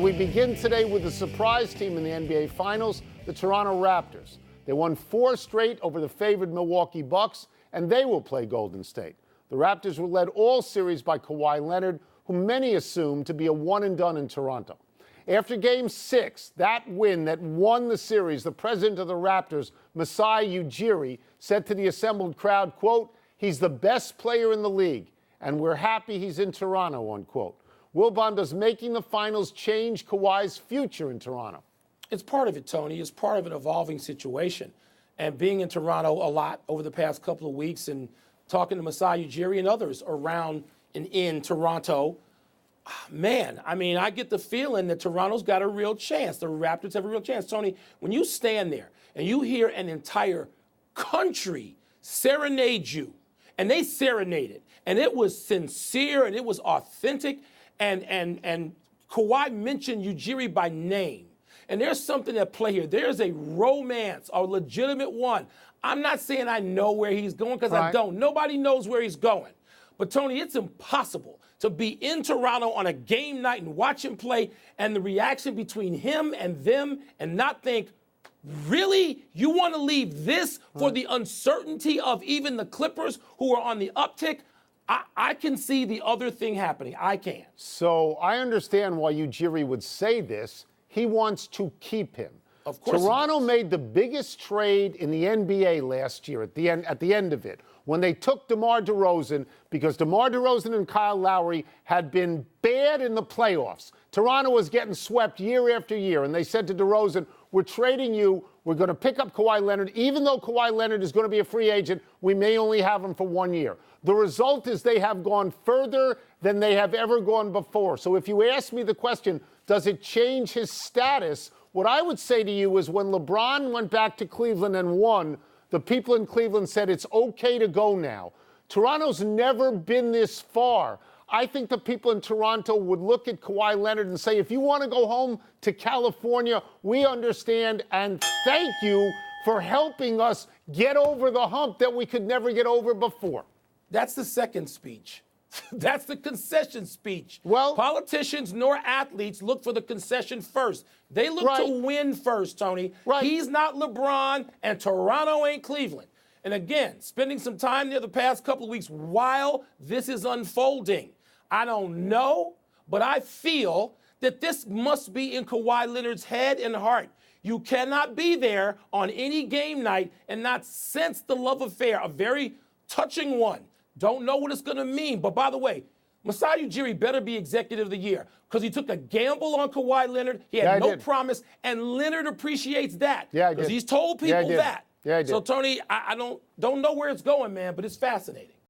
we begin today with the surprise team in the NBA Finals, the Toronto Raptors. They won 4 straight over the favored Milwaukee Bucks, and they will play Golden State. The Raptors were led all series by Kawhi Leonard, who many assumed to be a one-and-done in Toronto. After Game 6, that win that won the series, the president of the Raptors, Masai Ujiri, said to the assembled crowd, quote, "He's the best player in the league, and we're happy he's in Toronto," unquote. Wilbon, does making the finals change Kawhi's future in Toronto? It's part of it, Tony. It's part of an evolving situation. And being in Toronto a lot over the past couple of weeks and talking to Masai Ujiri and others around and in Toronto, man, I mean, I get the feeling that Toronto's got a real chance. The Raptors have a real chance. Tony, when you stand there and you hear an entire country serenade you, and they serenaded, and it was sincere and it was authentic, and Kawhi mentioned Ujiri by name. And there's something at play here. There's a romance, a legitimate one. I'm not saying I know where he's going because I don't. Nobody knows where he's going. But, Tony, it's impossible to be in Toronto on a game night and watch him play and the reaction between him and them and not think, really? You want to leave this for the uncertainty of even the Clippers who are on the uptick? I can see the other thing happening. I can. So I understand why Ujiri would say this. He wants to keep him. Of course. Toronto made the biggest trade in the NBA last year at the end of it, when they took DeMar DeRozan, because DeMar DeRozan and Kyle Lowry had been bad in the playoffs. Toronto was getting swept year after year, and they said to DeRozan, "We're trading you. We're going to pick up Kawhi Leonard. Even though Kawhi Leonard is going to be a free agent, we may only have him for 1 year." The result is they have gone further than they have ever gone before. So if you ask me the question, does it change his status? What I would say to you is when LeBron went back to Cleveland and won, the people in Cleveland said it's okay to go now. Toronto's never been this far. I think the people in Toronto would look at Kawhi Leonard and say, if you want to go home to California, we understand, and thank you for helping us get over the hump that we could never get over before. That's the second speech. That's the concession speech. Well, politicians nor athletes look for the concession first. They look to win first, Tony. He's not LeBron, and Toronto ain't Cleveland. And again, spending some time there the past couple of weeks while this is unfolding, I don't know, but I feel that this must be in Kawhi Leonard's head and heart. You cannot be there on any game night and not sense the love affair, a very touching one. Don't know what it's going to mean. But by the way, Masai Ujiri better be executive of the year because he took a gamble on Kawhi Leonard. He had no promise, and Leonard appreciates that because he's told people that. So, Tony, I don't know where it's going, man, but it's fascinating.